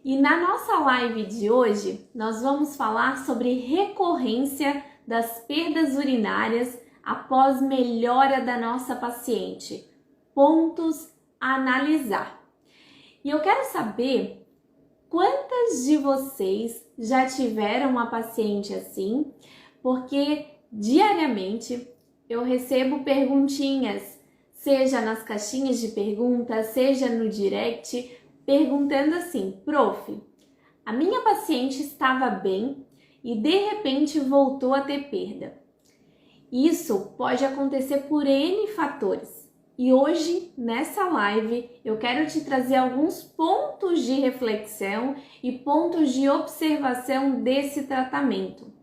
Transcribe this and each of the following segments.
E na nossa live de hoje, nós vamos falar sobre recorrência das perdas urinárias após melhora da nossa paciente. Pontos a analisar. E eu quero saber quantas de vocês já tiveram uma paciente assim, porque diariamente eu recebo perguntinhas, seja nas caixinhas de perguntas, seja no direct, perguntando assim: prof, a minha paciente estava bem e de repente voltou a ter perda. Isso pode acontecer por N fatores. E hoje, nessa live, eu quero te trazer alguns pontos de reflexão e pontos de observação desse tratamento.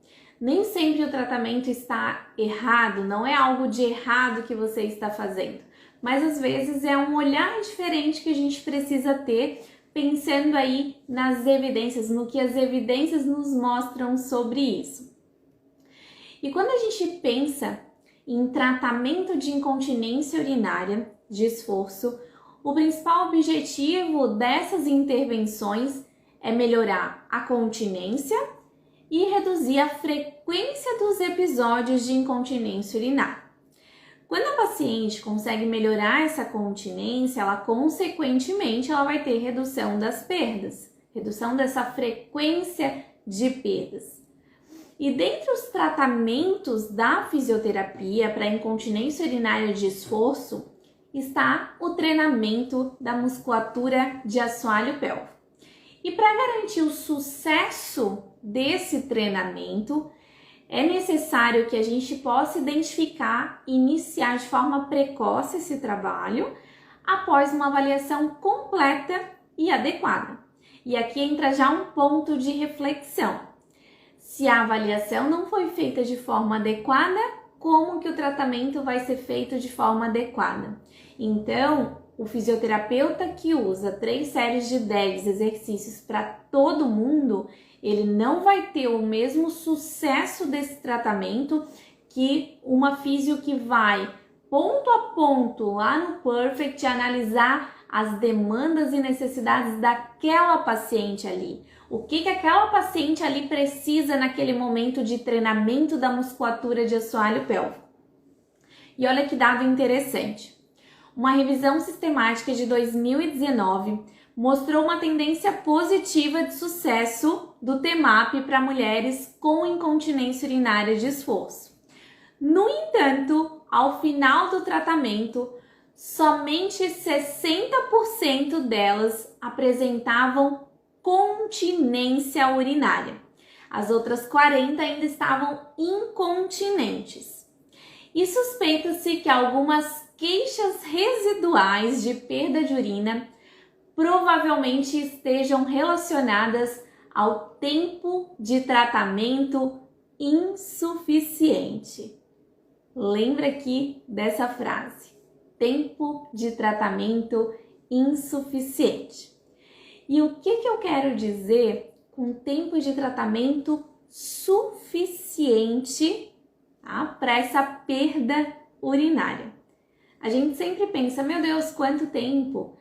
Nem sempre o tratamento está errado, não é algo de errado que você está fazendo, mas às vezes é um olhar diferente que a gente precisa ter, pensando aí nas evidências, no que as evidências nos mostram sobre isso. E quando a gente pensa em tratamento de incontinência urinária de esforço, o principal objetivo dessas intervenções é melhorar a continência e reduzir a frequência dos episódios de incontinência urinária. Quando a paciente consegue melhorar essa continência, ela consequentemente vai ter redução das perdas, redução dessa frequência de perdas. E dentre os tratamentos da fisioterapia para incontinência urinária de esforço está o treinamento da musculatura de assoalho pélvico. E para garantir o sucesso desse treinamento, é necessário que a gente possa identificar e iniciar de forma precoce esse trabalho após uma avaliação completa e adequada. E aqui entra já um ponto de reflexão. Se a avaliação não foi feita de forma adequada, como que o tratamento vai ser feito de forma adequada? Então, o fisioterapeuta que usa 3 séries de 10 exercícios para todo mundo, ele não vai ter o mesmo sucesso desse tratamento que uma fisio que vai ponto a ponto lá no Perfect analisar as demandas e necessidades daquela paciente ali. O que aquela paciente ali precisa naquele momento de treinamento da musculatura de assoalho pélvico. E olha que dado interessante. Uma revisão sistemática de 2019 mostrou uma tendência positiva de sucesso do TMAP para mulheres com incontinência urinária de esforço. No entanto, ao final do tratamento, somente 60% delas apresentavam continência urinária. As outras 40% ainda estavam incontinentes. E suspeita-se que algumas queixas residuais de perda de urina provavelmente estejam relacionadas ao tempo de tratamento insuficiente. Lembra aqui dessa frase: tempo de tratamento insuficiente. E o que eu quero dizer com tempo de tratamento suficiente, tá, para essa perda urinária? A gente sempre pensa, meu Deus, quanto tempo?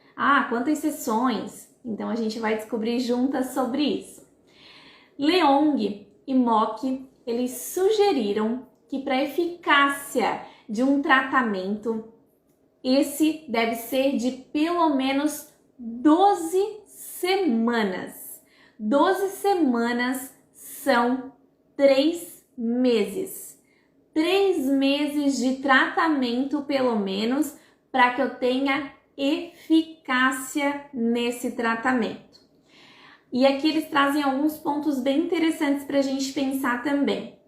Quantas sessões? Então a gente vai descobrir juntas sobre isso. Leong e Mock, eles sugeriram que para a eficácia de um tratamento, esse deve ser de pelo menos 12 semanas. 12 semanas são 3 meses. 3 meses de tratamento, pelo menos, para que eu tenha eficácia nesse tratamento. E aqui eles trazem alguns pontos bem interessantes para a gente pensar também.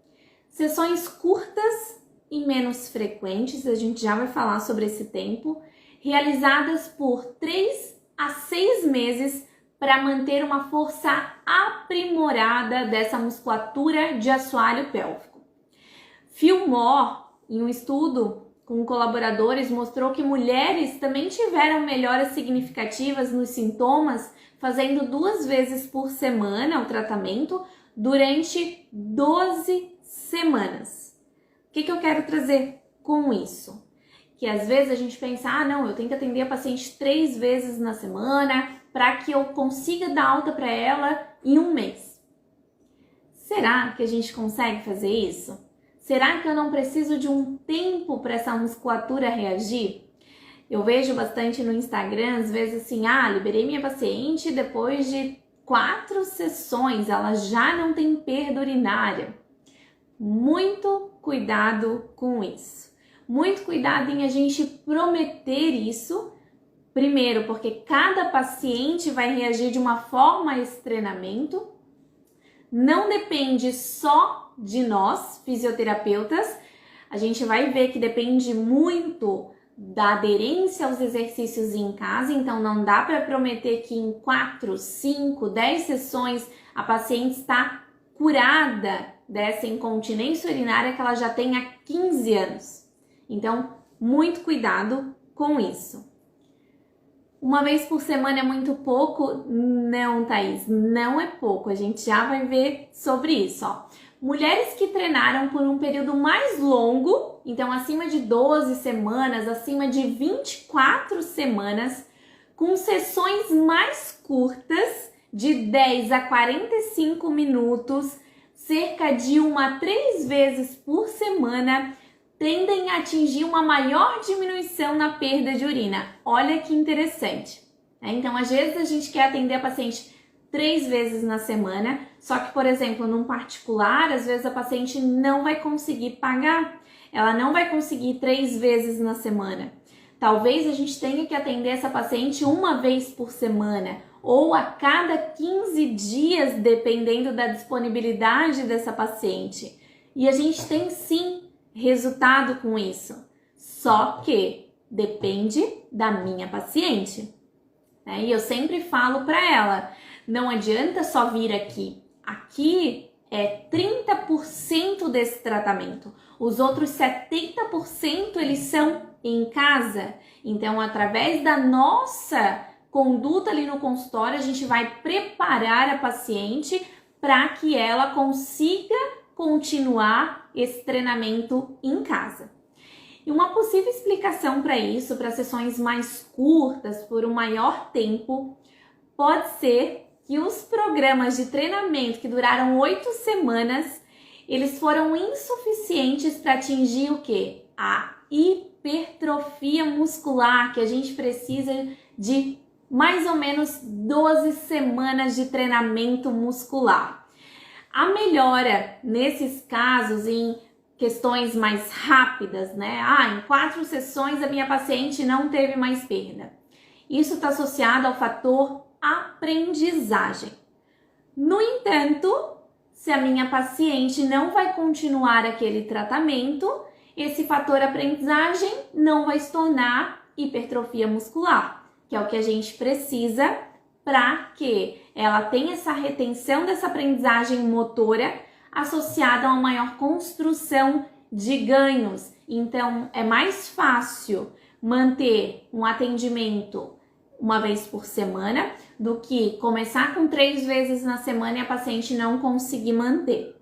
Sessões curtas e menos frequentes, a gente já vai falar sobre esse tempo, realizadas por 3 a 6 meses para manter uma força aprimorada dessa musculatura de assoalho pélvico. Fillmore, em um estudo com colaboradores, mostrou que mulheres também tiveram melhoras significativas nos sintomas, fazendo 2 vezes por semana o tratamento durante 12 semanas. O que eu quero trazer com isso? Que às vezes a gente pensa, não, eu tenho que atender a paciente 3 vezes na semana para que eu consiga dar alta para ela em um mês. Será que a gente consegue fazer isso? Será que eu não preciso de um tempo para essa musculatura reagir? Eu vejo bastante no Instagram, às vezes assim, liberei minha paciente depois de 4 sessões, ela já não tem perda urinária. Muito cuidado com isso. Muito cuidado em a gente prometer isso. Primeiro, porque cada paciente vai reagir de uma forma a esse treinamento. Não depende só de nós, fisioterapeutas. A gente vai ver que depende muito da aderência aos exercícios em casa, então não dá para prometer que em 4, 5, 10 sessões a paciente está curada dessa incontinência urinária que ela já tem há 15 anos. Então, muito cuidado com isso. Uma vez por semana é muito pouco? Não, Thaís, não é pouco. A gente já vai ver sobre isso, ó. Mulheres que treinaram por um período mais longo, então acima de 12 semanas, acima de 24 semanas, com sessões mais curtas, de 10 a 45 minutos, cerca de 1 a 3 vezes por semana, tendem a atingir uma maior diminuição na perda de urina. Olha que interessante. Então, às vezes a gente quer atender a paciente 3 vezes na semana, só que, por exemplo, num particular, às vezes a paciente não vai conseguir pagar, ela não vai conseguir 3 vezes na semana. Talvez a gente tenha que atender essa paciente 1 vez por semana, ou a cada 15 dias, dependendo da disponibilidade dessa paciente. E a gente tem sim resultado com isso, só que depende da minha paciente. E eu sempre falo para ela, não adianta só vir aqui. Aqui é 30% desse tratamento. Os outros 70% eles são em casa. Então, através da nossa conduta ali no consultório, a gente vai preparar a paciente para que ela consiga continuar esse treinamento em casa. E uma possível explicação para isso, para sessões mais curtas, por um maior tempo, pode ser que os programas de treinamento que duraram 8 semanas, eles foram insuficientes para atingir o quê? A hipertrofia muscular, que a gente precisa de mais ou menos 12 semanas de treinamento muscular. A melhora nesses casos em questões mais rápidas, né? Em 4 sessões a minha paciente não teve mais perda. Isso está associado ao fator aprendizagem. No entanto, se a minha paciente não vai continuar aquele tratamento, esse fator aprendizagem não vai se tornar hipertrofia muscular, que é o que a gente precisa para que ela tenha essa retenção dessa aprendizagem motora associada a uma maior construção de ganhos. Então, é mais fácil manter um atendimento 1 vez por semana do que começar com 3 vezes na semana e a paciente não conseguir manter.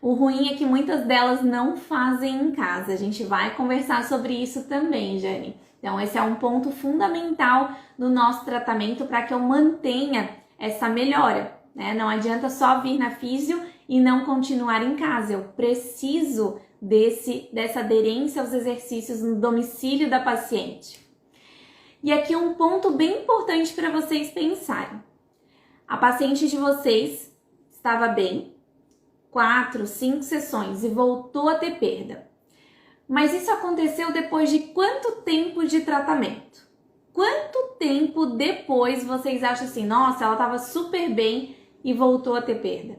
O ruim é que muitas delas não fazem em casa. A gente vai conversar sobre isso também, Jane. Então, esse é um ponto fundamental do nosso tratamento para que eu mantenha essa melhora, né? Não adianta só vir na físio e não continuar em casa. Eu preciso dessa aderência aos exercícios no domicílio da paciente. E aqui um ponto bem importante para vocês pensarem. A paciente de vocês estava bem, 4, 5 sessões e voltou a ter perda. Mas isso aconteceu depois de quanto tempo de tratamento? Quanto tempo depois vocês acham assim, nossa, ela estava super bem e voltou a ter perda?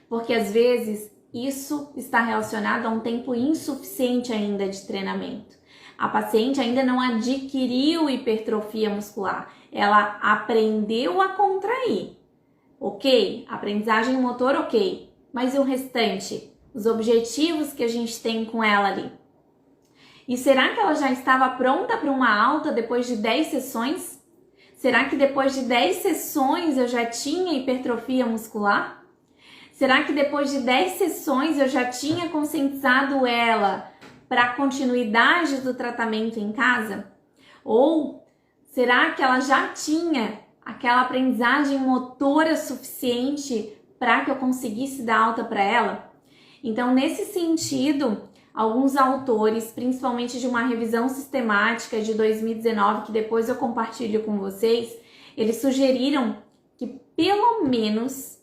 Porque às vezes isso está relacionado a um tempo insuficiente ainda de treinamento. A paciente ainda não adquiriu hipertrofia muscular, ela aprendeu a contrair, ok? Aprendizagem motor, ok. Mas e o restante? Os objetivos que a gente tem com ela ali? E será que ela já estava pronta para uma alta depois de 10 sessões? Será que depois de 10 sessões eu já tinha hipertrofia muscular? Será que depois de 10 sessões eu já tinha conscientizado ela para a continuidade do tratamento em casa? Ou será que ela já tinha aquela aprendizagem motora suficiente para que eu conseguisse dar alta para ela? Então, nesse sentido, alguns autores, principalmente de uma revisão sistemática de 2019, que depois eu compartilho com vocês, eles sugeriram que pelo menos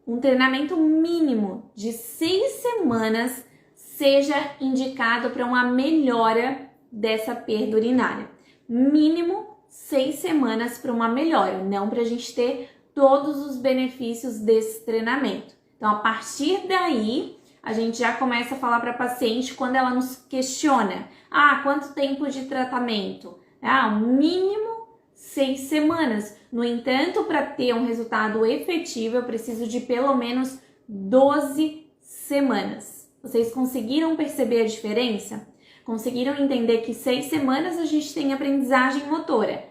um treinamento mínimo de 6 semanas seja indicado para uma melhora dessa perda urinária. Mínimo 6 semanas para uma melhora, não para a gente ter todos os benefícios desse treinamento. Então, a partir daí, a gente já começa a falar para a paciente quando ela nos questiona: quanto tempo de tratamento? Mínimo 6 semanas. No entanto, para ter um resultado efetivo, eu preciso de pelo menos 12 semanas. Vocês conseguiram perceber a diferença? Conseguiram entender que 6 semanas a gente tem aprendizagem motora,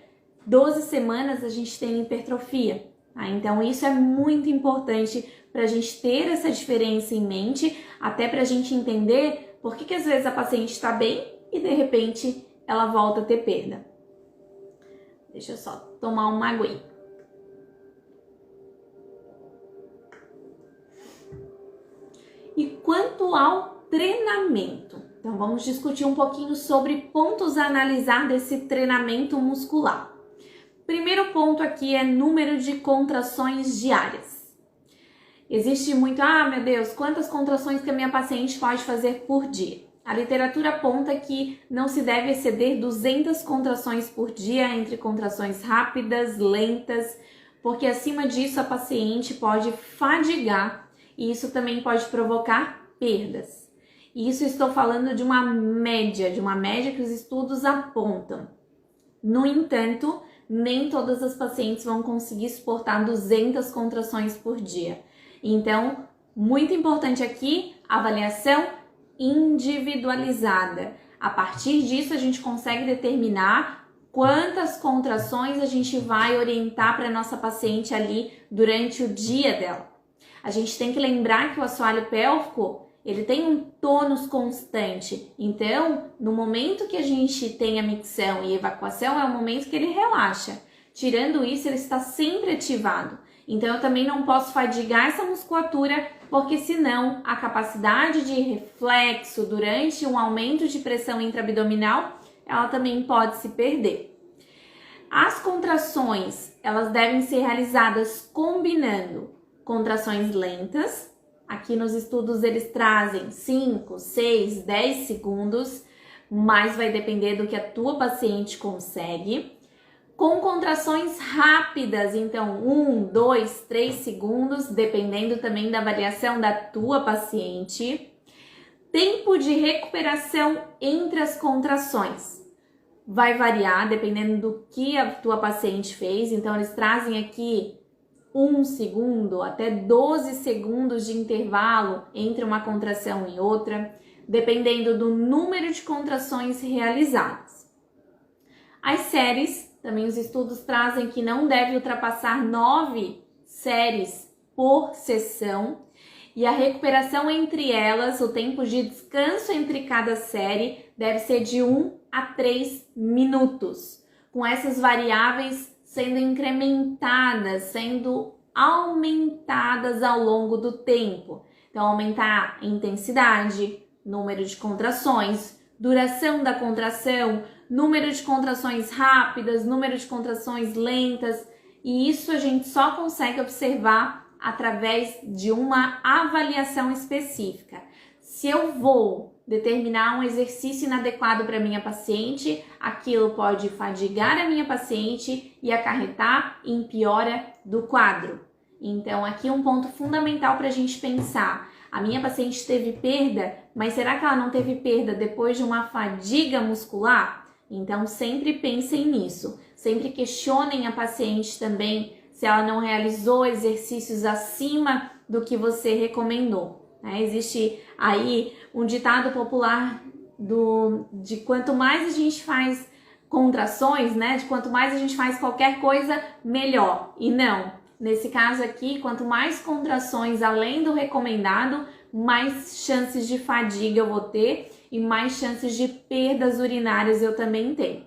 12 semanas a gente tem hipertrofia. Então isso é muito importante para a gente ter essa diferença em mente, até para a gente entender por que às vezes a paciente está bem e de repente ela volta a ter perda. Deixa eu só tomar uma aguinha. E quanto ao treinamento? Então vamos discutir um pouquinho sobre pontos a analisar desse treinamento muscular. Primeiro ponto aqui é número de contrações diárias. Existe muito, meu Deus, quantas contrações que a minha paciente pode fazer por dia? A literatura aponta que não se deve exceder 200 contrações por dia entre contrações rápidas, lentas, porque acima disso a paciente pode fadigar e isso também pode provocar perdas. E isso estou falando de uma média que os estudos apontam. No entanto, nem todas as pacientes vão conseguir suportar 200 contrações por dia. Então, muito importante aqui, avaliação individualizada. A partir disso, a gente consegue determinar quantas contrações a gente vai orientar para a nossa paciente ali durante o dia dela. A gente tem que lembrar que o assoalho pélvico, ele tem um tônus constante. Então, no momento que a gente tem a micção e evacuação, é o momento que ele relaxa. Tirando isso, ele está sempre ativado. Então, eu também não posso fadigar essa musculatura, porque senão a capacidade de reflexo durante um aumento de pressão intraabdominal, ela também pode se perder. As contrações, elas devem ser realizadas combinando contrações lentas. Aqui nos estudos eles trazem 5, 6, 10 segundos, mas vai depender do que a tua paciente consegue. Com contrações rápidas, então 1, 2, 3 segundos, dependendo também da variação da tua paciente. Tempo de recuperação entre as contrações. Vai variar dependendo do que a tua paciente fez, então eles trazem aqui 1 segundo até 12 segundos de intervalo entre uma contração e outra, dependendo do número de contrações realizadas. As séries, também os estudos trazem que não deve ultrapassar 9 séries por sessão, e a recuperação entre elas, o tempo de descanso entre cada série, deve ser de 1 a 3 minutos, com essas variáveis sendo incrementadas, sendo aumentadas ao longo do tempo. Então, aumentar a intensidade, número de contrações, duração da contração, número de contrações rápidas, número de contrações lentas, e isso a gente só consegue observar através de uma avaliação específica. Se eu vou determinar um exercício inadequado para minha paciente, aquilo pode fadigar a minha paciente e acarretar em piora do quadro. Então, aqui um ponto fundamental para a gente pensar. A minha paciente teve perda, mas será que ela não teve perda depois de uma fadiga muscular? Então, sempre pensem nisso. Sempre questionem a paciente também se ela não realizou exercícios acima do que você recomendou. Existe aí um ditado popular de quanto mais a gente faz contrações, de quanto mais a gente faz qualquer coisa, melhor. E não, nesse caso aqui, quanto mais contrações além do recomendado, mais chances de fadiga eu vou ter e mais chances de perdas urinárias eu também tenho.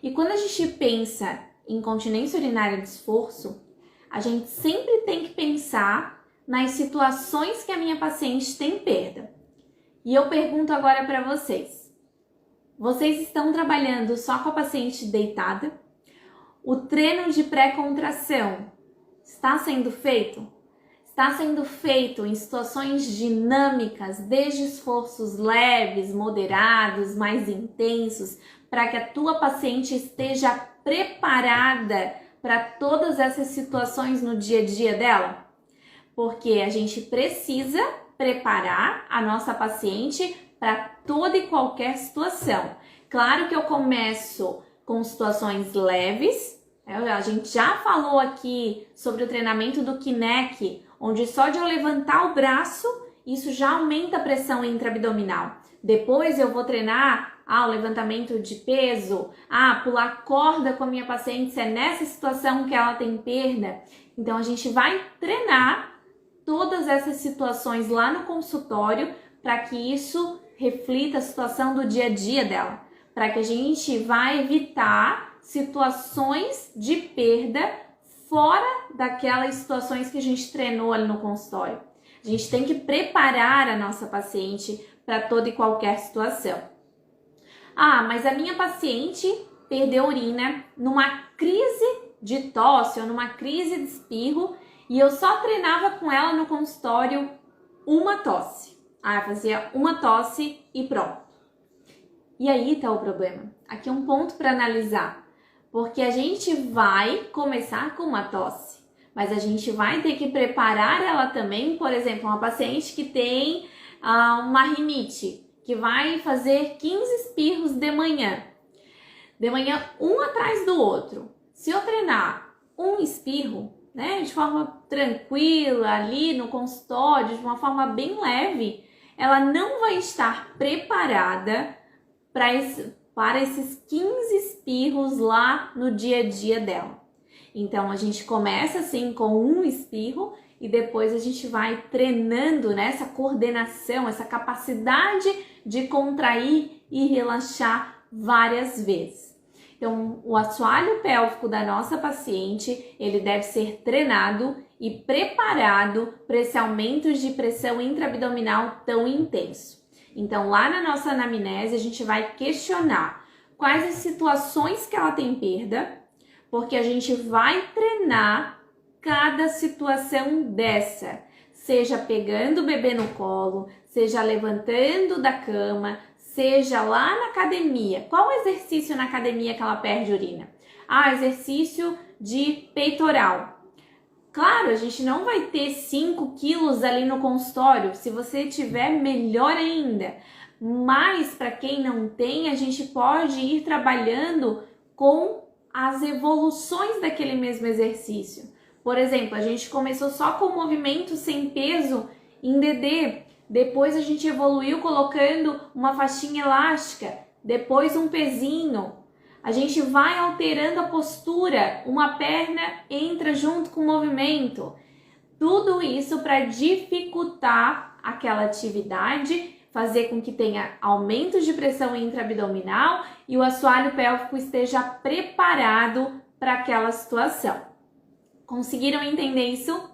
E quando a gente pensa incontinência urinária de esforço, a gente sempre tem que pensar nas situações que a minha paciente tem perda. E eu pergunto agora para vocês: vocês estão trabalhando só com a paciente deitada? O treino de pré-contração está sendo feito? Está sendo feito em situações dinâmicas, desde esforços leves, moderados, mais intensos, para que a tua paciente esteja preparada para todas essas situações no dia a dia dela? Porque a gente precisa preparar a nossa paciente para toda e qualquer situação. Claro que eu começo com situações leves. A gente já falou aqui sobre o treinamento do Kinect, onde só de eu levantar o braço, isso já aumenta a pressão intraabdominal. Depois eu vou treinar o levantamento de peso, pular corda com a minha paciente, se é nessa situação que ela tem perda. Então a gente vai treinar todas essas situações lá no consultório para que isso reflita a situação do dia a dia dela, para que a gente vá evitar situações de perda fora daquelas situações que a gente treinou ali no consultório. A gente tem que preparar a nossa paciente para toda e qualquer situação. Mas a minha paciente perdeu urina numa crise de tosse ou numa crise de espirro e eu só treinava com ela no consultório uma tosse. Fazia uma tosse e pronto. E aí tá o problema. Aqui é um ponto para analisar. Porque a gente vai começar com uma tosse, mas a gente vai ter que preparar ela também, por exemplo, uma paciente que tem uma rinite, que vai fazer 15 espirros de manhã um atrás do outro. Se eu treinar um espirro, de forma tranquila ali no consultório, de uma forma bem leve, ela não vai estar preparada para esses 15 espirros lá no dia a dia dela. Então a gente começa assim com um espirro e depois a gente vai treinando essa coordenação, essa capacidade de contrair e relaxar várias vezes. Então o assoalho pélvico da nossa paciente, ele deve ser treinado e preparado para esse aumento de pressão intraabdominal tão intenso. Então, lá na nossa anamnese, a gente vai questionar quais as situações que ela tem perda, porque a gente vai treinar cada situação dessa, seja pegando o bebê no colo, seja levantando da cama, seja lá na academia. Qual o exercício na academia que ela perde urina? Exercício de peitoral. Claro, a gente não vai ter 5 quilos ali no consultório, se você tiver, melhor ainda. Mas para quem não tem, a gente pode ir trabalhando com as evoluções daquele mesmo exercício. Por exemplo, a gente começou só com movimento sem peso em DD, depois a gente evoluiu colocando uma faixinha elástica, depois um pezinho. A gente vai alterando a postura, uma perna entra junto com o movimento. Tudo isso para dificultar aquela atividade, fazer com que tenha aumento de pressão intraabdominal e o assoalho pélvico esteja preparado para aquela situação. Conseguiram entender isso?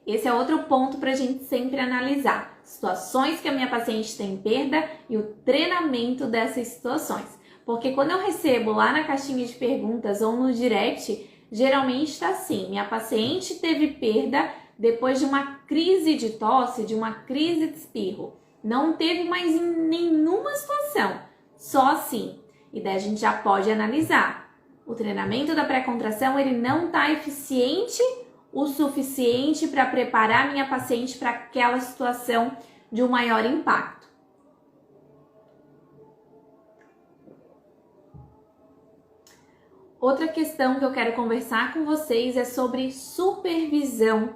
Esse é outro ponto para a gente sempre analisar. Situações que a minha paciente tem perda e o treinamento dessas situações. Porque quando eu recebo lá na caixinha de perguntas ou no direct, geralmente está assim: minha paciente teve perda depois de uma crise de tosse, de uma crise de espirro. Não teve mais em nenhuma situação, só assim. E daí a gente já pode analisar. O treinamento da pré-contração, ele não está eficiente o suficiente para preparar minha paciente para aquela situação de um maior impacto. Outra questão que eu quero conversar com vocês é sobre supervisão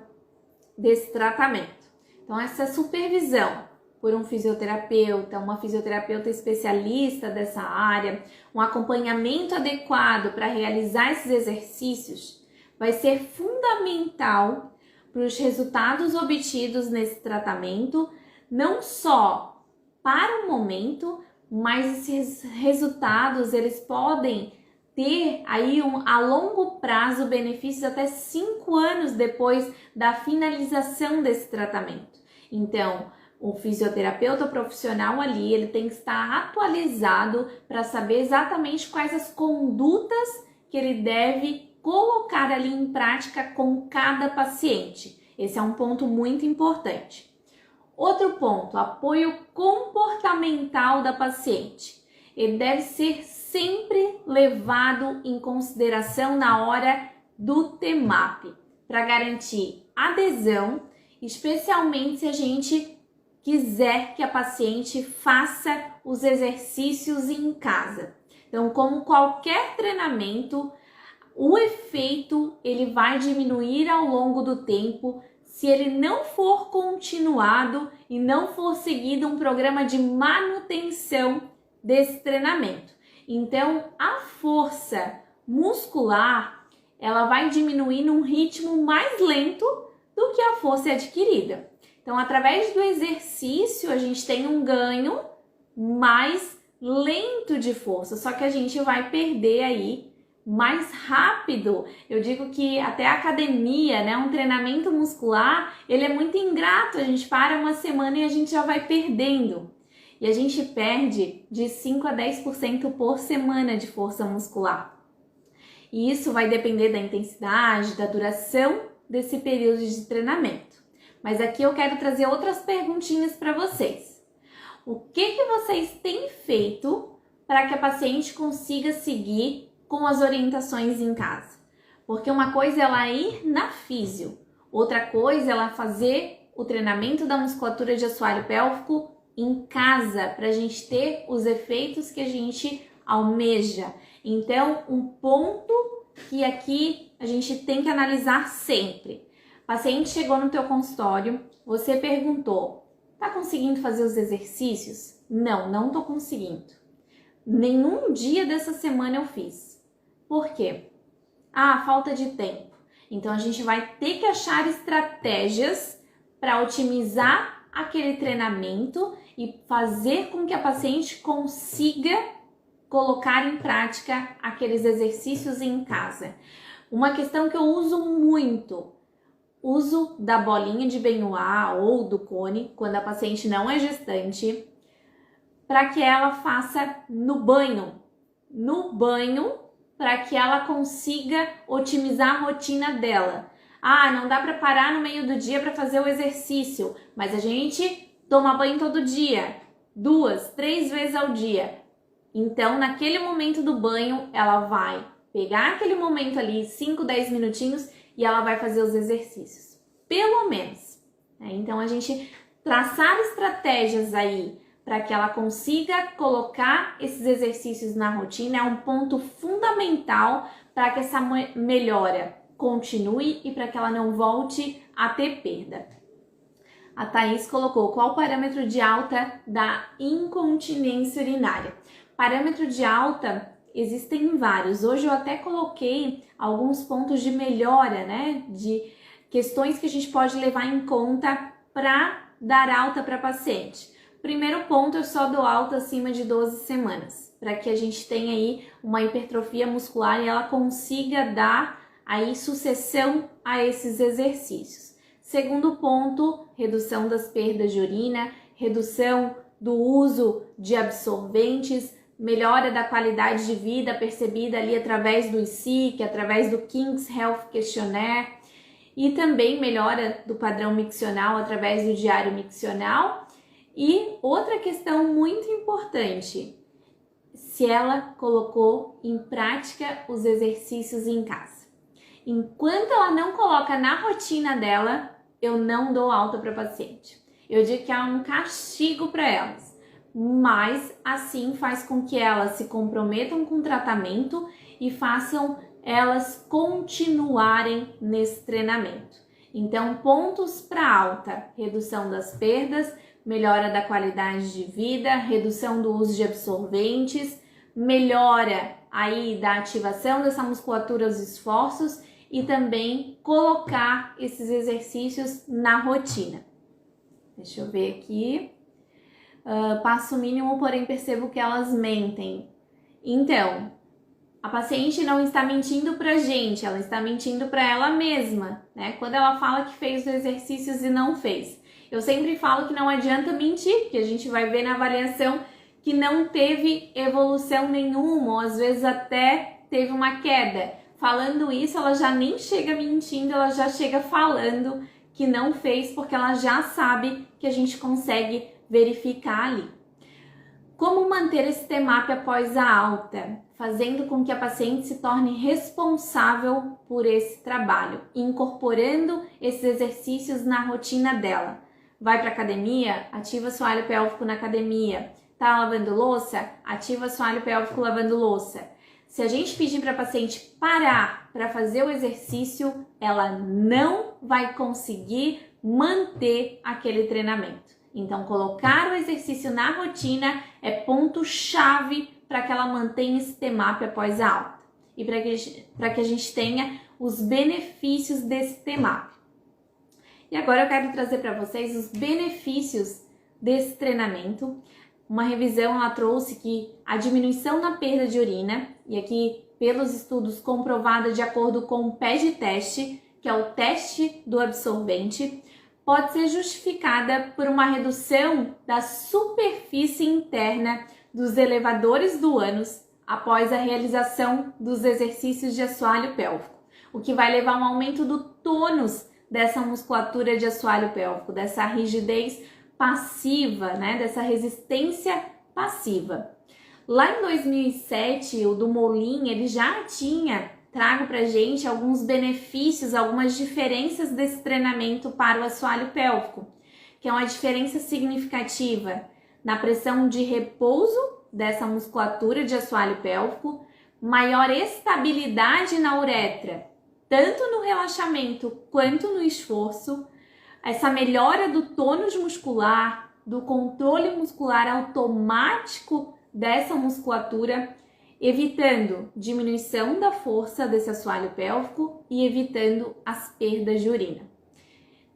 desse tratamento. Então, essa supervisão por um fisioterapeuta, uma fisioterapeuta especialista dessa área, um acompanhamento adequado para realizar esses exercícios, vai ser fundamental para os resultados obtidos nesse tratamento, não só para o momento, mas esses resultados eles podem ter aí a longo prazo benefícios até 5 anos depois da finalização desse tratamento. Então, o fisioterapeuta profissional ali, ele tem que estar atualizado para saber exatamente quais as condutas que ele deve colocar ali em prática com cada paciente. Esse é um ponto muito importante. Outro ponto, apoio comportamental da paciente. Ele deve ser sempre levado em consideração na hora do TMAP, para garantir adesão, especialmente se a gente quiser que a paciente faça os exercícios em casa. Então, como qualquer treinamento, o efeito ele vai diminuir ao longo do tempo se ele não for continuado e não for seguido um programa de manutenção desse treinamento. Então, a força muscular, ela vai diminuir num ritmo mais lento do que a força adquirida. Então, através do exercício, a gente tem um ganho mais lento de força, só que a gente vai perder aí mais rápido. Eu digo que até a academia, né, um treinamento muscular, ele é muito ingrato, a gente para uma semana e a gente já vai perdendo. E a gente perde de 5 a 10% por semana de força muscular. E isso vai depender da intensidade, da duração desse período de treinamento. Mas aqui eu quero trazer outras perguntinhas para vocês. O que vocês têm feito para que a paciente consiga seguir com as orientações em casa? Porque uma coisa é ela ir na físio, outra coisa é ela fazer o treinamento da musculatura de assoalho pélvico em casa, para a gente ter os efeitos que a gente almeja. Então, um ponto que aqui a gente tem que analisar sempre. O paciente chegou no teu consultório, você perguntou, tá conseguindo fazer os exercícios? Não tô conseguindo. Nenhum dia dessa semana eu fiz. Por quê? Falta de tempo. Então, a gente vai ter que achar estratégias para otimizar aquele treinamento e fazer com que a paciente consiga colocar em prática aqueles exercícios em casa. Uma questão que eu uso muito, uso da bolinha de Benoit ou do cone, quando a paciente não é gestante, para que ela faça no banho. No banho, para que ela consiga otimizar a rotina dela. Não dá para parar no meio do dia para fazer o exercício, mas a gente toma banho todo dia, 2, 3 vezes ao dia. Então, naquele momento do banho, ela vai pegar aquele momento ali, 5, 10 minutinhos, e ela vai fazer os exercícios. Pelo menos. Então, a gente traçar estratégias aí para que ela consiga colocar esses exercícios na rotina é um ponto fundamental para que essa melhora continue e para que ela não volte a ter perda. A Thaís colocou qual o parâmetro de alta da incontinência urinária. Parâmetro de alta existem vários. Hoje eu até coloquei alguns pontos de melhora, né? De questões que a gente pode levar em conta para dar alta para paciente. Primeiro ponto, eu só dou alta acima de 12 semanas, para que a gente tenha aí uma hipertrofia muscular e ela consiga dar aí sucessão a esses exercícios. Segundo ponto, redução das perdas de urina, redução do uso de absorventes, melhora da qualidade de vida percebida ali através do ICSI, através do King's Health Questionnaire, e também melhora do padrão miccional através do diário miccional. E outra questão muito importante, se ela colocou em prática os exercícios em casa. Enquanto ela não coloca na rotina dela, eu não dou alta para paciente. Eu digo que é um castigo para elas, mas assim faz com que elas se comprometam com o tratamento e façam elas continuarem nesse treinamento. Então, pontos para alta: redução das perdas, melhora da qualidade de vida, redução do uso de absorventes, melhora aí da ativação dessa musculatura aos esforços e também colocar esses exercícios na rotina. Deixa eu ver aqui. Passo mínimo, porém percebo que elas mentem. Então, a paciente não está mentindo para a gente, ela está mentindo para ela mesma, né? Quando ela fala que fez os exercícios e não fez. Eu sempre falo que não adianta mentir, que a gente vai ver na avaliação que não teve evolução nenhuma, ou às vezes até teve uma queda. Falando isso, ela já nem chega mentindo, ela já chega falando que não fez, porque ela já sabe que a gente consegue verificar ali. Como manter esse TMAP após a alta? Fazendo com que a paciente se torne responsável por esse trabalho, incorporando esses exercícios na rotina dela. Vai para academia? Ativa assoalho pélvico na academia. Tá lavando louça? Ativa assoalho pélvico lavando louça. Se a gente pedir para a paciente parar para fazer o exercício, ela não vai conseguir manter aquele treinamento. Então, colocar o exercício na rotina é ponto-chave para que ela mantenha esse TMAP após a alta e para que a gente tenha os benefícios desse TMAP. E agora eu quero trazer para vocês os benefícios desse treinamento. Uma revisão ela trouxe que a diminuição na perda de urina, e aqui pelos estudos comprovada de acordo com o PEG-teste, que é o teste do absorvente, pode ser justificada por uma redução da superfície interna dos elevadores do ânus após a realização dos exercícios de assoalho pélvico, o que vai levar a um aumento do tônus dessa musculatura de assoalho pélvico, dessa rigidez passiva, né, dessa resistência passiva. Lá em 2007, o Dumoulin, ele já tinha trago pra gente alguns benefícios, algumas diferenças desse treinamento para o assoalho pélvico, que é uma diferença significativa na pressão de repouso dessa musculatura de assoalho pélvico, maior estabilidade na uretra, tanto no relaxamento quanto no esforço, essa melhora do tônus muscular, do controle muscular automático dessa musculatura, evitando diminuição da força desse assoalho pélvico e evitando as perdas de urina.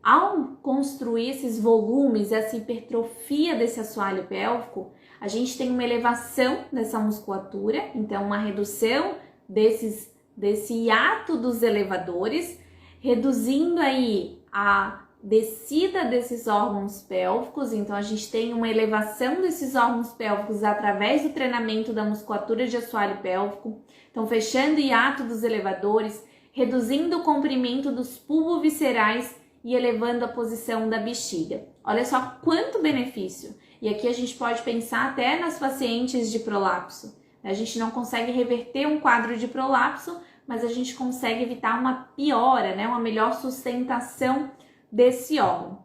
Ao construir esses volumes, essa hipertrofia desse assoalho pélvico, a gente tem uma elevação dessa musculatura, então uma redução desse hiato dos elevadores, reduzindo aí a descida desses órgãos pélvicos, então a gente tem uma elevação desses órgãos pélvicos através do treinamento da musculatura de assoalho pélvico, então fechando o hiato dos elevadores, reduzindo o comprimento dos pulvoviscerais e elevando a posição da bexiga. Olha só quanto benefício! E aqui a gente pode pensar até nas pacientes de prolapso. A gente não consegue reverter um quadro de prolapso, mas a gente consegue evitar uma piora, né? Uma melhor sustentação desse órgão.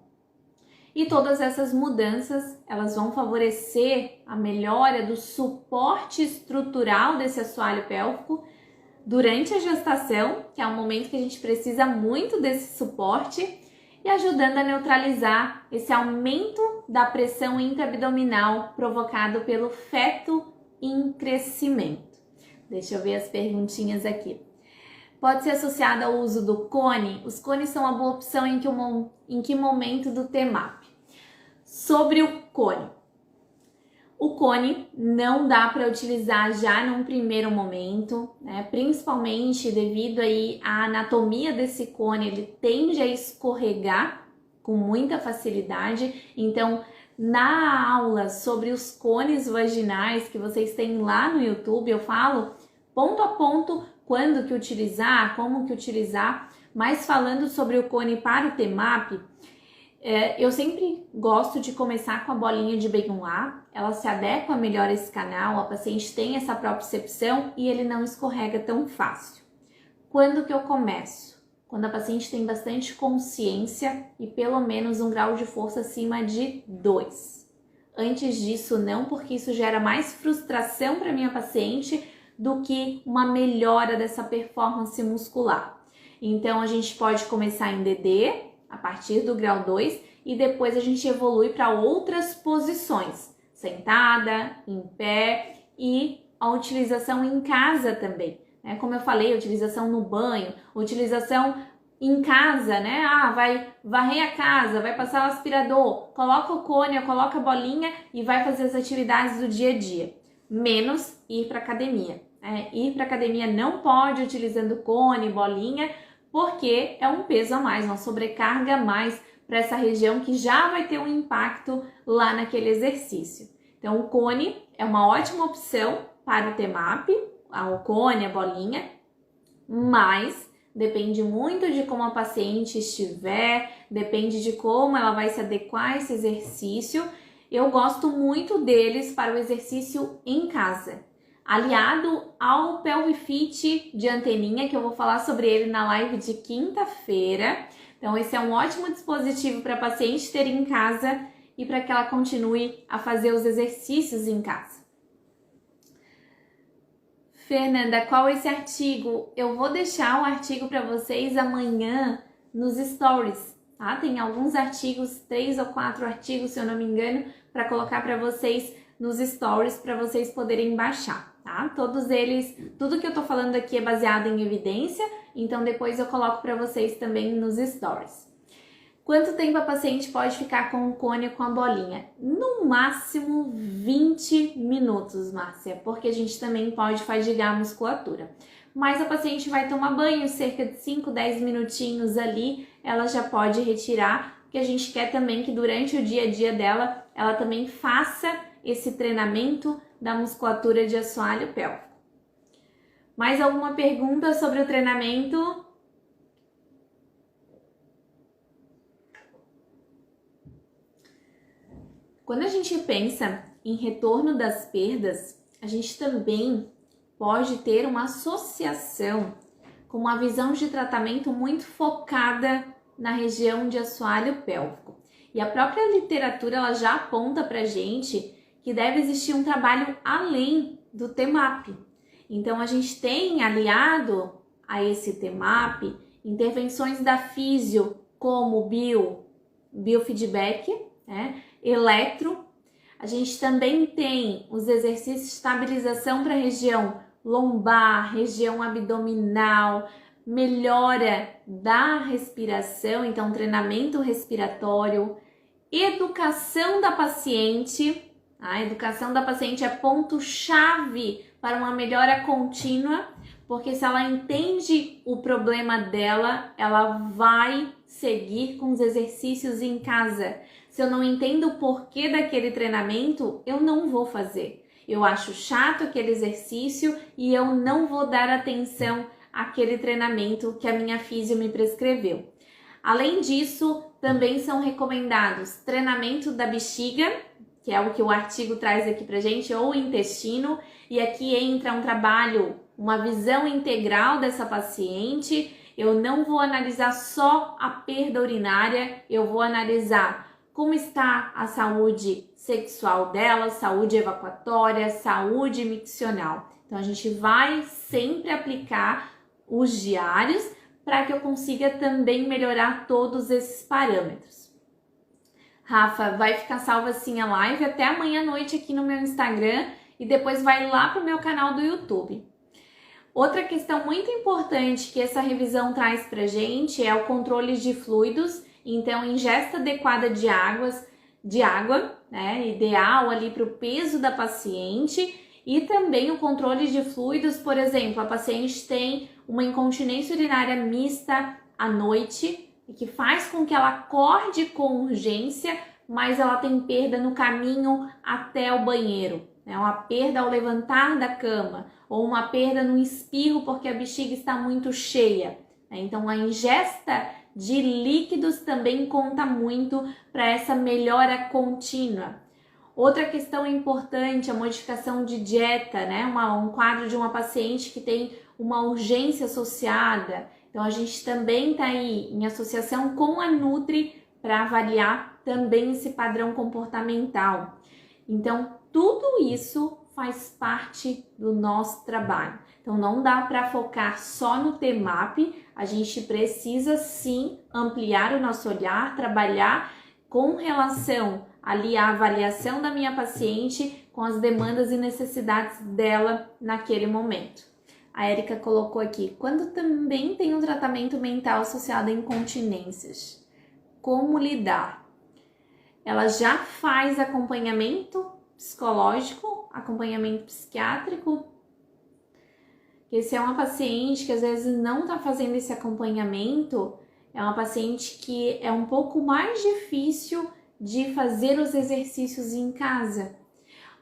E todas essas mudanças, elas vão favorecer a melhora do suporte estrutural desse assoalho pélvico durante a gestação, que é um momento que a gente precisa muito desse suporte, e ajudando a neutralizar esse aumento da pressão intraabdominal provocado pelo feto em crescimento. Deixa eu ver as perguntinhas aqui. Pode ser associado ao uso do cone? Os cones são uma boa opção em que momento do TMAP? Sobre o cone. O cone não dá para utilizar já num primeiro momento, né? Principalmente devido aí à anatomia desse cone, ele tende a escorregar com muita facilidade. Então, na aula sobre os cones vaginais que vocês têm lá no YouTube, eu falo ponto a ponto quando que utilizar, como que utilizar, mas falando sobre o cone para o TMAP, eu sempre gosto de começar com a bolinha de Beiguinhois, ela se adequa melhor a esse canal, a paciente tem essa propriocepção e ele não escorrega tão fácil. Quando que eu começo? Quando a paciente tem bastante consciência e pelo menos um grau de força acima de 2. Antes disso não, porque isso gera mais frustração para minha paciente do que uma melhora dessa performance muscular. Então a gente pode começar em DD, a partir do grau 2, e depois a gente evolui para outras posições, sentada, em pé e a utilização em casa também, né? Como eu falei, utilização no banho, utilização em casa, né? Vai varrer a casa, vai passar o aspirador, coloca o cone, coloca a bolinha e vai fazer as atividades do dia a dia, menos ir para academia. Ir para academia não pode utilizando cone, bolinha, porque é um peso a mais, uma sobrecarga a mais para essa região que já vai ter um impacto lá naquele exercício. Então, o cone é uma ótima opção para o TMAP, o cone, a bolinha, mas depende muito de como a paciente estiver, depende de como ela vai se adequar a esse exercício. Eu gosto muito deles para o exercício em casa, aliado ao Pelvifit de anteninha, que eu vou falar sobre ele na live de quinta-feira. Então, esse é um ótimo dispositivo para a paciente ter em casa e para que ela continue a fazer os exercícios em casa. Fernanda, qual é esse artigo? Eu vou deixar o artigo para vocês amanhã nos stories, tá? Tem alguns artigos, 3 ou 4 artigos, se eu não me engano, para colocar para vocês nos stories, para vocês poderem baixar, tá? Todos eles, tudo que eu tô falando aqui é baseado em evidência, então depois eu coloco para vocês também nos stories. Quanto tempo a paciente pode ficar com o cone ou com a bolinha? No máximo 20 minutos, Márcia, porque a gente também pode fadigar a musculatura. Mas a paciente vai tomar banho, cerca de 5, 10 minutinhos ali, ela já pode retirar, porque a gente quer também que durante o dia a dia dela, ela também faça esse treinamento da musculatura de assoalho pélvico. Mais alguma pergunta sobre o treinamento? Quando a gente pensa em retorno das perdas, a gente também pode ter uma associação com uma visão de tratamento muito focada na região de assoalho pélvico. E a própria literatura ela já aponta para a gente que deve existir um trabalho além do TMAP. Então a gente tem aliado a esse TMAP intervenções da físio como biofeedback, né? Eletro. A gente também tem os exercícios de estabilização para a região lombar, região abdominal, melhora da respiração, então treinamento respiratório, educação da paciente. A educação da paciente é ponto-chave para uma melhora contínua, porque se ela entende o problema dela, ela vai seguir com os exercícios em casa. Se eu não entendo o porquê daquele treinamento, eu não vou fazer. Eu acho chato aquele exercício e eu não vou dar atenção àquele treinamento que a minha físio me prescreveu. Além disso, também são recomendados treinamento da bexiga, que é o que o artigo traz aqui pra gente, ou intestino, e aqui entra um trabalho, uma visão integral dessa paciente. Eu não vou analisar só a perda urinária, eu vou analisar como está a saúde sexual dela, saúde evacuatória, saúde miccional. Então, a gente vai sempre aplicar os diários para que eu consiga também melhorar todos esses parâmetros. Rafa, vai ficar salva assim a live até amanhã à noite aqui no meu Instagram e depois vai lá para o meu canal do YouTube. Outra questão muito importante que essa revisão traz para gente é o controle de fluidos. Então, ingesta adequada de água, né, ideal ali para o peso da paciente, e também o controle de fluidos. Por exemplo, a paciente tem uma incontinência urinária mista à noite, e que faz com que ela acorde com urgência, mas ela tem perda no caminho até o banheiro, né, uma perda ao levantar da cama, ou uma perda no espirro porque a bexiga está muito cheia. Então, a ingesta de líquidos também conta muito para essa melhora contínua. Outra questão importante, a modificação de dieta, né? Um quadro de uma paciente que tem uma urgência associada. Então, a gente também está aí em associação com a Nutri para avaliar também esse padrão comportamental. Então, tudo isso faz parte do nosso trabalho. Então, não dá para focar só no TMAP, a gente precisa sim ampliar o nosso olhar, trabalhar com relação ali à avaliação da minha paciente com as demandas e necessidades dela naquele momento. A Érica colocou aqui, quando também tem um tratamento mental associado a incontinências, como lidar? Ela já faz acompanhamento psicológico, acompanhamento psiquiátrico? Porque se é uma paciente que às vezes não está fazendo esse acompanhamento, é uma paciente que é um pouco mais difícil de fazer os exercícios em casa.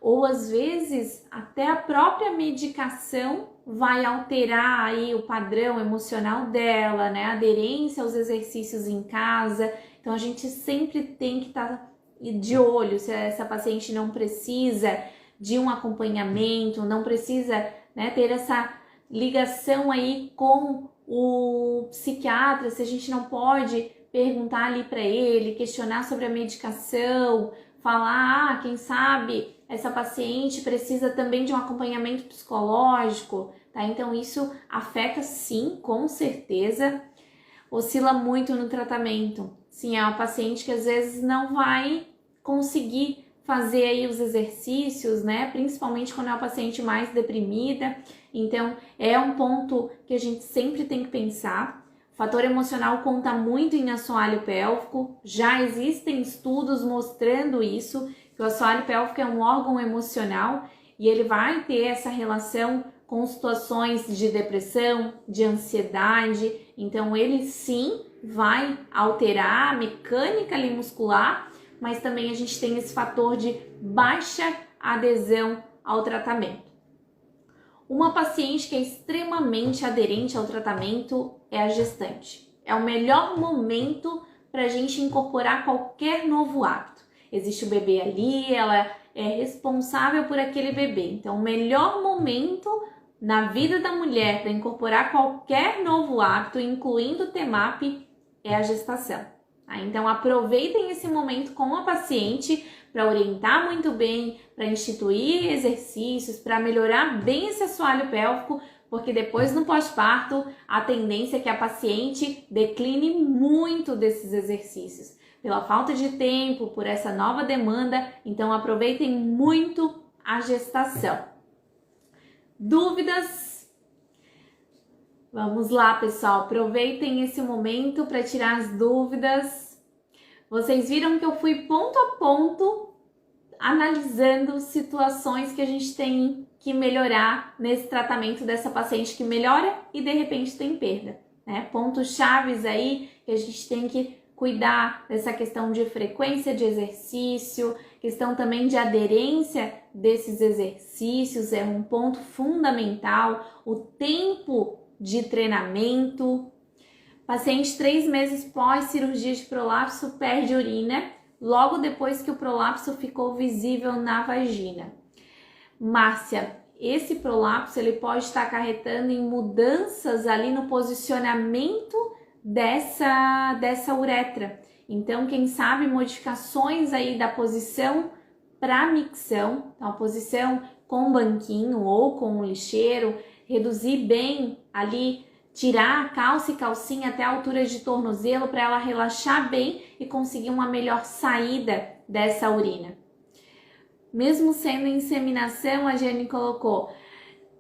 Ou às vezes até a própria medicação vai alterar aí o padrão emocional dela, né? A aderência aos exercícios em casa. Então a gente sempre tem que estar de olho se essa paciente não precisa de um acompanhamento, não precisa, né, ter essa ligação aí com o psiquiatra, se a gente não pode perguntar ali para ele, questionar sobre a medicação, falar, quem sabe essa paciente precisa também de um acompanhamento psicológico, tá? Então isso afeta sim, com certeza. Oscila muito no tratamento. Sim, é uma paciente que às vezes não vai conseguir fazer aí os exercícios, né? Principalmente quando é uma paciente mais deprimida. Então, é um ponto que a gente sempre tem que pensar. O fator emocional conta muito em assoalho pélvico. Já existem estudos mostrando isso, que o assoalho pélvico é um órgão emocional e ele vai ter essa relação com situações de depressão, de ansiedade. Então, ele sim vai alterar a mecânica ali muscular, mas também a gente tem esse fator de baixa adesão ao tratamento. Uma paciente que é extremamente aderente ao tratamento é a gestante. É o melhor momento para a gente incorporar qualquer novo hábito. Existe o bebê ali, ela é responsável por aquele bebê. Então, o melhor momento na vida da mulher para incorporar qualquer novo hábito, incluindo o TMAP, é a gestação. Então, aproveitem esse momento com a paciente para orientar muito bem, para instituir exercícios, para melhorar bem esse assoalho pélvico, porque depois no pós-parto a tendência é que a paciente decline muito desses exercícios, pela falta de tempo, por essa nova demanda. Então, aproveitem muito a gestação. Dúvidas? Vamos lá, pessoal, aproveitem esse momento para tirar as dúvidas. Vocês viram que eu fui ponto a ponto analisando situações que a gente tem que melhorar nesse tratamento dessa paciente que melhora e de repente tem perda, né? Pontos chaves aí que a gente tem que cuidar dessa questão de frequência de exercício, questão também de aderência desses exercícios é um ponto fundamental, o tempo de treinamento. Paciente 3 meses pós cirurgia de prolapso perde urina, logo depois que o prolapso ficou visível na vagina. Márcia, esse prolapso ele pode estar acarretando em mudanças ali no posicionamento dessa uretra. Então, quem sabe modificações aí da posição para micção, então a posição com banquinho ou com um lixeiro, reduzir bem ali, tirar a calça e calcinha até a altura de tornozelo para ela relaxar bem e conseguir uma melhor saída dessa urina. Mesmo sendo inseminação, a Jane colocou,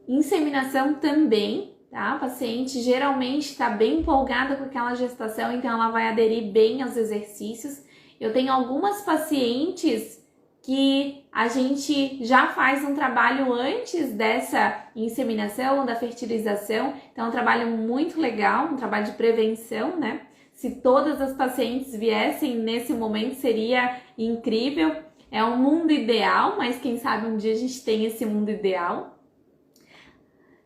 inseminação também, tá? A paciente geralmente está bem empolgada com aquela gestação, então ela vai aderir bem aos exercícios. Eu tenho algumas pacientes que a gente já faz um trabalho antes dessa inseminação, da fertilização, então é um trabalho muito legal, um trabalho de prevenção, né? Se todas as pacientes viessem nesse momento seria incrível, é um mundo ideal, mas quem sabe um dia a gente tem esse mundo ideal.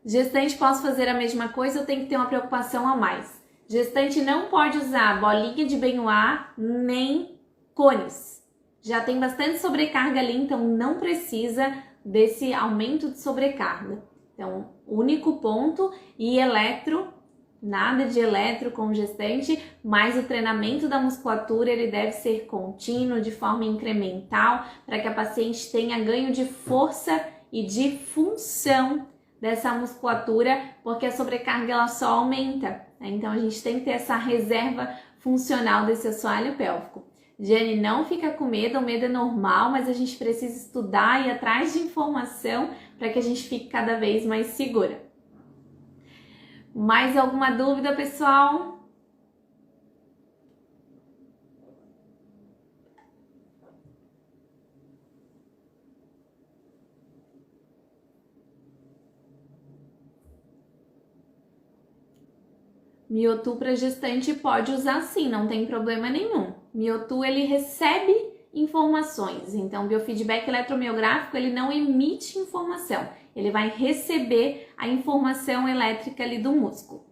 Gestante, posso fazer a mesma coisa ou tem que ter uma preocupação a mais? Gestante não pode usar bolinha de Benoit nem cones. Já tem bastante sobrecarga ali, então não precisa desse aumento de sobrecarga. Então, único ponto, e eletro, nada de eletro com gestante, mas o treinamento da musculatura ele deve ser contínuo, de forma incremental, para que a paciente tenha ganho de força e de função dessa musculatura, porque a sobrecarga ela só aumenta, né? Então a gente tem que ter essa reserva funcional desse assoalho pélvico. Jane, não fica com medo, o medo é normal, mas a gente precisa estudar e ir atrás de informação para que a gente fique cada vez mais segura. Mais alguma dúvida, pessoal? Miotu para gestante pode usar sim, não tem problema nenhum. Miotu ele recebe informações, então o biofeedback eletromiográfico ele não emite informação, ele vai receber a informação elétrica ali do músculo.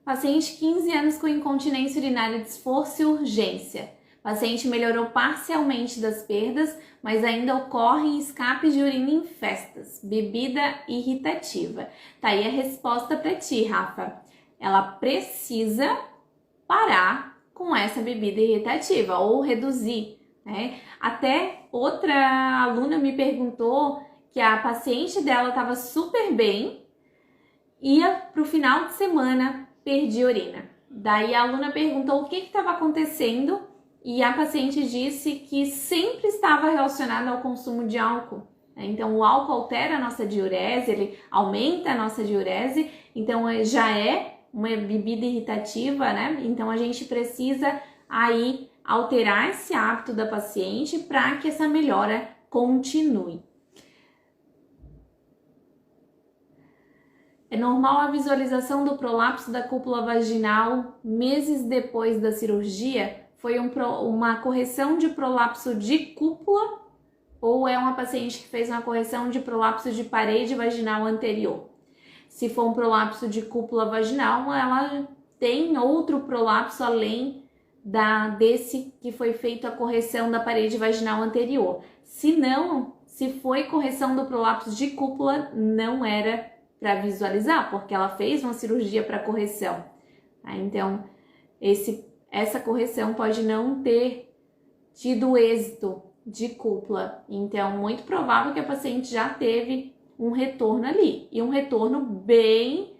Paciente 15 anos com incontinência urinária de esforço e urgência. Paciente melhorou parcialmente das perdas, mas ainda ocorrem escapes de urina em festas, bebida irritativa. Tá aí a resposta para ti, Rafa. Ela precisa parar com essa bebida irritativa ou reduzir, né? Até outra aluna me perguntou que a paciente dela estava super bem, ia para o final de semana, perdia urina. Daí a aluna perguntou o que estava acontecendo e a paciente disse que sempre estava relacionado ao consumo de álcool. Então o álcool altera a nossa diurese, ele aumenta a nossa diurese, então já é uma bebida irritativa, né? Então a gente precisa aí alterar esse hábito da paciente para que essa melhora continue. É normal a visualização do prolapso da cúpula vaginal meses depois da cirurgia? Foi uma correção de prolapso de cúpula ou é uma paciente que fez uma correção de prolapso de parede vaginal anterior? Se for um prolapso de cúpula vaginal, ela tem outro prolapso além desse que foi feito a correção da parede vaginal anterior. Se não, se foi correção do prolapso de cúpula, não era para visualizar, porque ela fez uma cirurgia para correção. Então, essa correção pode não ter tido êxito de cúpula. Então, muito provável que a paciente já teve um retorno ali, e um retorno bem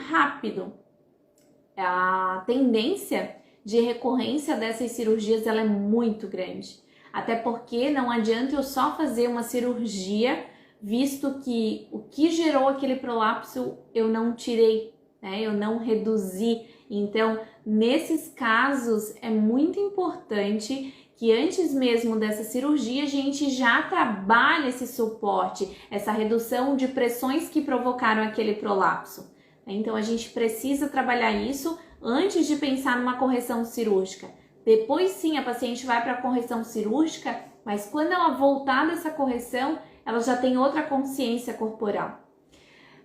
rápido. A tendência de recorrência dessas cirurgias ela é muito grande, até porque não adianta eu só fazer uma cirurgia, visto que o que gerou aquele prolapso eu não tirei, né? Eu não reduzi. Então, nesses casos é muito importante que antes mesmo dessa cirurgia a gente já trabalhe esse suporte, essa redução de pressões que provocaram aquele prolapso. Então a gente precisa trabalhar isso antes de pensar numa correção cirúrgica. Depois sim a paciente vai para a correção cirúrgica, mas quando ela voltar dessa correção, ela já tem outra consciência corporal.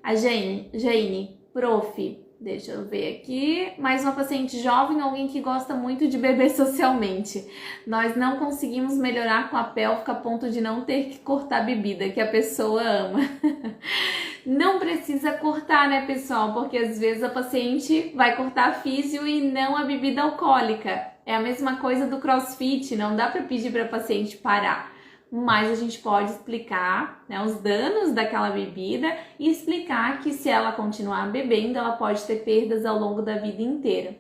A Jane, prof, deixa eu ver aqui, mais uma paciente jovem, alguém que gosta muito de beber socialmente. Nós não conseguimos melhorar com a pélvica a ponto de não ter que cortar a bebida que a pessoa ama. Não precisa cortar, né, pessoal? Porque às vezes a paciente vai cortar a físio e não a bebida alcoólica. É a mesma coisa do CrossFit, não dá para pedir para a paciente parar. Mas a gente pode explicar, né, os danos daquela bebida e explicar que se ela continuar bebendo, ela pode ter perdas ao longo da vida inteira.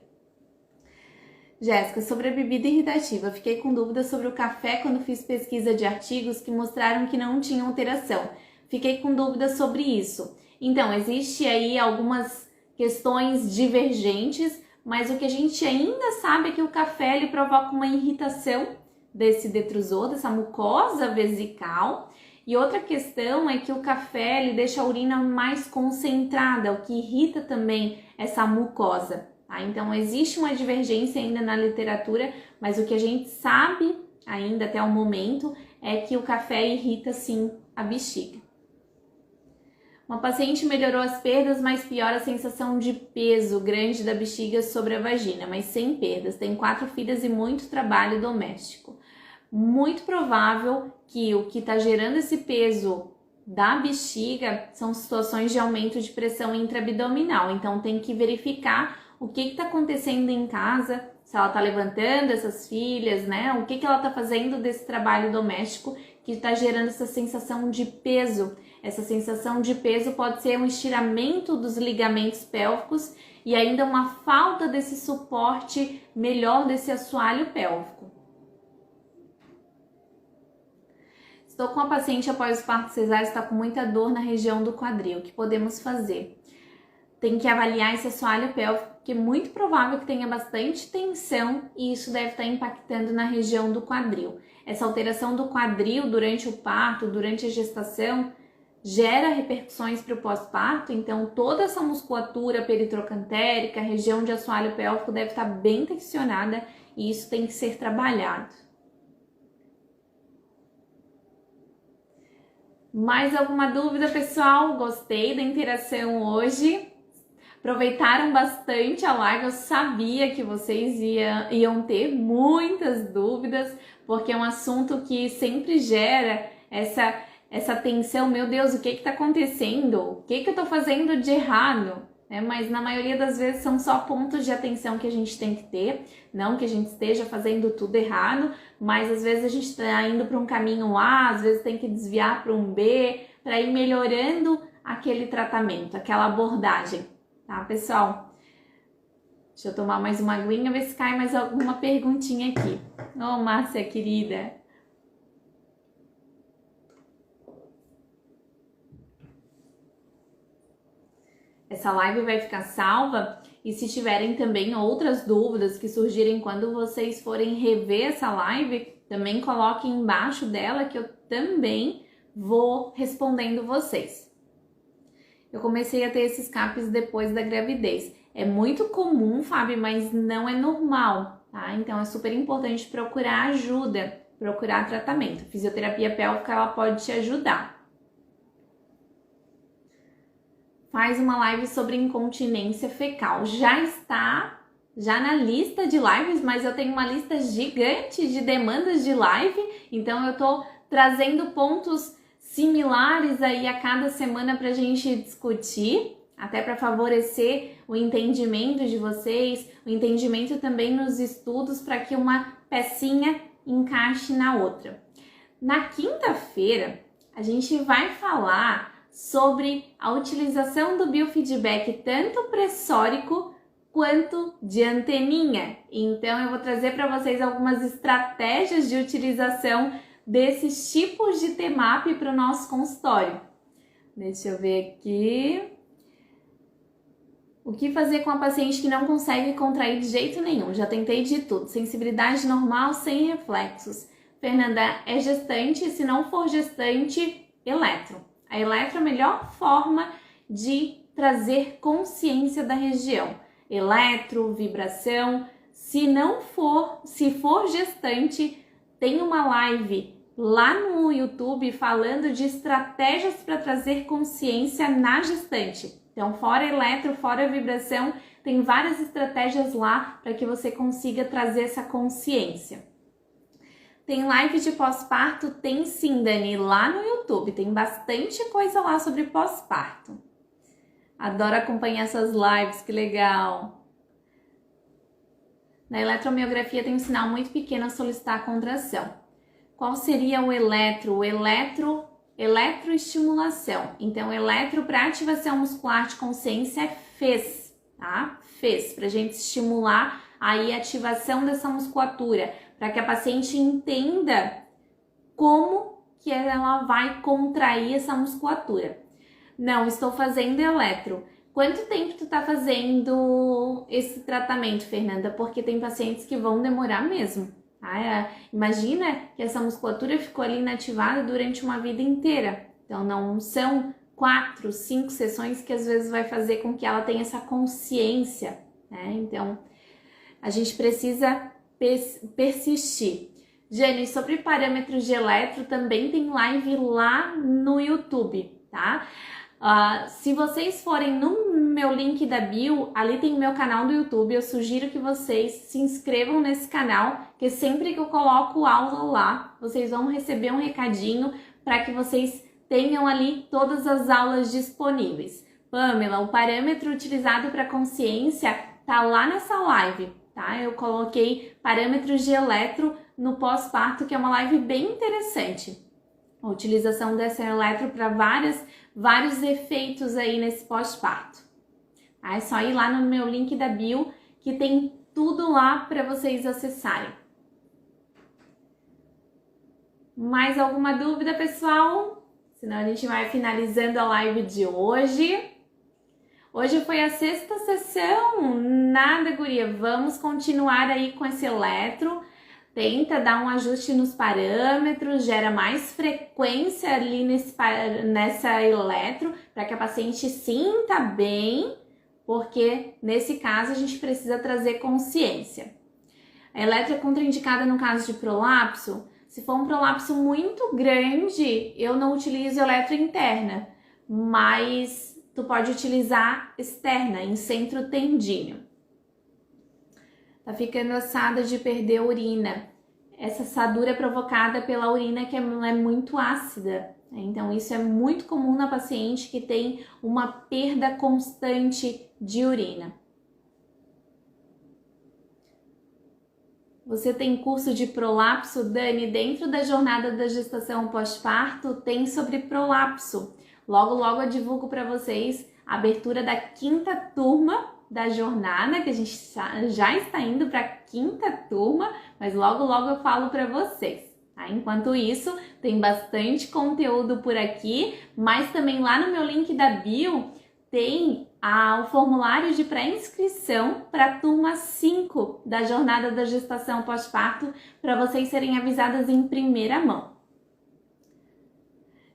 Jéssica, sobre a bebida irritativa, fiquei com dúvidas sobre o café quando fiz pesquisa de artigos que mostraram que não tinha alteração. Fiquei com dúvidas sobre isso. Então, existe aí algumas questões divergentes, mas o que a gente ainda sabe é que o café ele provoca uma irritação desse detrusor, dessa mucosa vesical. E outra questão é que o café ele deixa a urina mais concentrada, o que irrita também essa mucosa. Tá? Então existe uma divergência ainda na literatura, mas o que a gente sabe ainda até o momento é que o café irrita sim a bexiga. Uma paciente melhorou as perdas, mas piora a sensação de peso grande da bexiga sobre a vagina, mas sem perdas. Tem 4 filhas e muito trabalho doméstico. Muito provável que o que está gerando esse peso da bexiga são situações de aumento de pressão intraabdominal. Então tem que verificar o que está acontecendo em casa, se ela está levantando essas filhas, né? O que ela está fazendo desse trabalho doméstico que está gerando essa sensação de peso. Essa sensação de peso pode ser um estiramento dos ligamentos pélvicos e ainda uma falta desse suporte melhor desse assoalho pélvico. Estou com a paciente após o parto cesáreo, está com muita dor na região do quadril. O que podemos fazer? Tem que avaliar esse assoalho pélvico, porque é muito provável que tenha bastante tensão e isso deve estar impactando na região do quadril. Essa alteração do quadril durante o parto, durante a gestação, gera repercussões para o pós-parto, então toda essa musculatura peritrocantérica, região de assoalho pélvico deve estar bem tensionada e isso tem que ser trabalhado. Mais alguma dúvida, pessoal? Gostei da interação hoje. Aproveitaram bastante a live, eu sabia que vocês iam ter muitas dúvidas, porque é um assunto que sempre gera essa tensão. Meu Deus, o que está acontecendo? O que eu estou fazendo de errado? Mas na maioria das vezes são só pontos de atenção que a gente tem que ter, não que a gente esteja fazendo tudo errado, mas às vezes a gente está indo para um caminho A, às vezes tem que desviar para um B, para ir melhorando aquele tratamento, aquela abordagem, tá, pessoal? Deixa eu tomar mais uma aguinha, ver se cai mais alguma perguntinha aqui. Ô, Márcia, querida! Essa live vai ficar salva e se tiverem também outras dúvidas que surgirem quando vocês forem rever essa live, também coloquem embaixo dela que eu também vou respondendo vocês. Eu comecei a ter esses CAPs depois da gravidez. É muito comum, Fábio, mas não é normal, tá? Então é super importante procurar ajuda, procurar tratamento. A fisioterapia pélvica, ela pode te ajudar. Faz uma live sobre incontinência fecal. Já está na lista de lives, mas eu tenho uma lista gigante de demandas de live, então eu tô trazendo pontos similares aí a cada semana para a gente discutir, até para favorecer o entendimento de vocês, o entendimento também nos estudos, para que uma pecinha encaixe na outra. Na quinta-feira, a gente vai falar sobre a utilização do biofeedback tanto pressórico quanto de anteninha. Então eu vou trazer para vocês algumas estratégias de utilização desses tipos de TMAP para o nosso consultório. Deixa eu ver aqui. O que fazer com a paciente que não consegue contrair de jeito nenhum? Já tentei de tudo. Sensibilidade normal, sem reflexos. Fernanda, é gestante? Se não for gestante, eletro. A eletro é a melhor forma de trazer consciência da região. Eletro, vibração. Se for gestante, tem uma live lá no YouTube falando de estratégias para trazer consciência na gestante. Então, fora eletro, fora vibração, tem várias estratégias lá para que você consiga trazer essa consciência. Tem live de pós-parto? Tem sim, Dani, lá no YouTube. Tem bastante coisa lá sobre pós-parto. Adoro acompanhar essas lives, que legal. Na eletromiografia tem um sinal muito pequeno a solicitar a contração. Qual seria o eletro? O eletroestimulação. Então, eletro para ativação muscular de consciência é FES, tá? FES, para a gente estimular aí a ativação dessa musculatura, para que a paciente entenda como que ela vai contrair essa musculatura. Não, estou fazendo eletro. Quanto tempo tu tá fazendo esse tratamento, Fernanda? Porque tem pacientes que vão demorar mesmo. Tá? Imagina que essa musculatura ficou ali inativada durante uma vida inteira. Então não são 4, 5 sessões que às vezes vai fazer com que ela tenha essa consciência, né? Então a gente precisa persistir. Jane, sobre parâmetros de eletro também tem live lá no YouTube, tá? Se vocês forem no meu link da bio, ali tem meu canal do YouTube, eu sugiro que vocês se inscrevam nesse canal, que sempre que eu coloco aula lá, vocês vão receber um recadinho para que vocês tenham ali todas as aulas disponíveis. Pamela, o parâmetro utilizado para consciência tá lá nessa live, tá? Eu coloquei parâmetros de eletro no pós-parto, que é uma live bem interessante. A utilização dessa eletro para vários efeitos aí nesse pós-parto. Tá? É só ir lá no meu link da bio, que tem tudo lá para vocês acessarem. Mais alguma dúvida, pessoal? Senão a gente vai finalizando a live de hoje. Hoje foi a 6ª sessão. Nada, guria. Vamos continuar aí com esse eletro. tenta dar um ajuste nos parâmetros, gera mais frequência ali nessa eletro, para que a paciente sinta bem, porque nesse caso a gente precisa trazer consciência. A eletro é contraindicada no caso de prolapso. Se for um prolapso muito grande, eu não utilizo eletro interna, mas tu pode utilizar externa, em centro tendíneo. Tá ficando assada de perder urina. Essa assadura é provocada pela urina que é muito ácida. Então isso é muito comum na paciente que tem uma perda constante de urina. Você tem curso de prolapso, Dani? Dentro da jornada da gestação pós-parto tem sobre prolapso. Logo, logo eu divulgo para vocês a abertura da 5ª turma da jornada, que a gente já está indo para a 5ª turma, mas logo, logo eu falo para vocês. Tá? Enquanto isso, tem bastante conteúdo por aqui, mas também lá no meu link da bio tem o formulário de pré-inscrição para a turma 5 da jornada da gestação pós-parto, para vocês serem avisadas em primeira mão.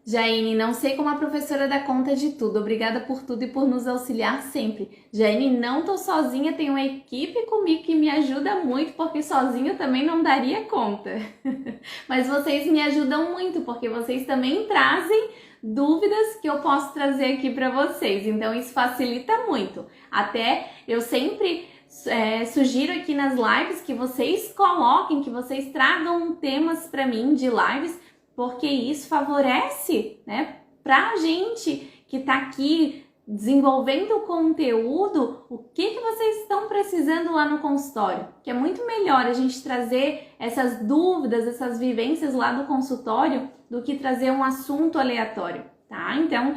Jaine, não sei como a professora dá conta de tudo. Obrigada por tudo e por nos auxiliar sempre. Jaine, não tô sozinha, tem uma equipe comigo que me ajuda muito, porque sozinha também não daria conta. Mas vocês me ajudam muito, porque vocês também trazem dúvidas que eu posso trazer aqui para vocês. Então isso facilita muito. Até eu sempre sugiro aqui nas lives que vocês coloquem, que vocês tragam temas para mim de lives, porque isso favorece, né, pra gente que tá aqui desenvolvendo o conteúdo, o que vocês estão precisando lá no consultório. Que é muito melhor a gente trazer essas dúvidas, essas vivências lá do consultório, do que trazer um assunto aleatório, tá? Então,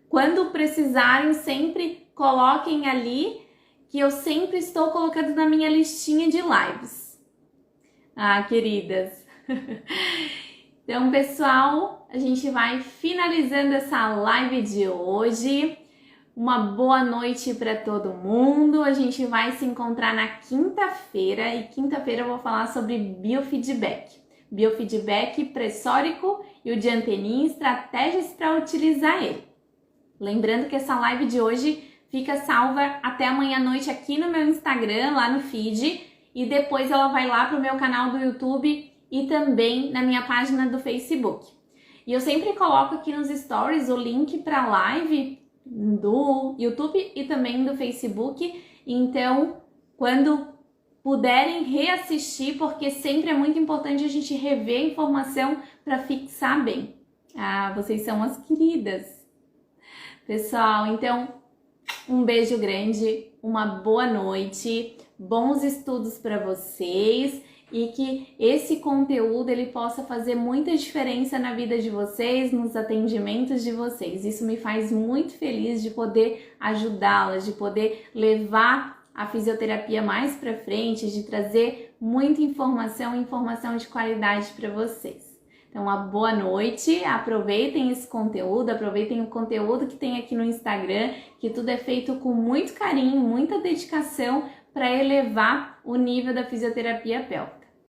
quando precisarem, sempre coloquem ali, que eu sempre estou colocando na minha listinha de lives. Ah, queridas! Então, pessoal, a gente vai finalizando essa live de hoje. Uma boa noite para todo mundo. A gente vai se encontrar na quinta-feira e quinta-feira eu vou falar sobre biofeedback. Biofeedback pressórico e o de anteninha, estratégias para utilizar ele. Lembrando que essa live de hoje fica salva até amanhã à noite aqui no meu Instagram, lá no feed, e depois ela vai lá para o meu canal do YouTube e também na minha página do Facebook. E eu sempre coloco aqui nos stories o link para a live do YouTube e também do Facebook. Então, quando puderem reassistir, porque sempre é muito importante a gente rever a informação para fixar bem. Ah, vocês são as queridas. Pessoal, então, um beijo grande, uma boa noite, bons estudos para vocês. E que esse conteúdo ele possa fazer muita diferença na vida de vocês, nos atendimentos de vocês. Isso me faz muito feliz de poder ajudá-las, de poder levar a fisioterapia mais para frente, de trazer muita informação de qualidade para vocês. Então, uma boa noite, aproveitem esse conteúdo, aproveitem o conteúdo que tem aqui no Instagram, que tudo é feito com muito carinho, muita dedicação para elevar o nível da fisioterapia pélvica.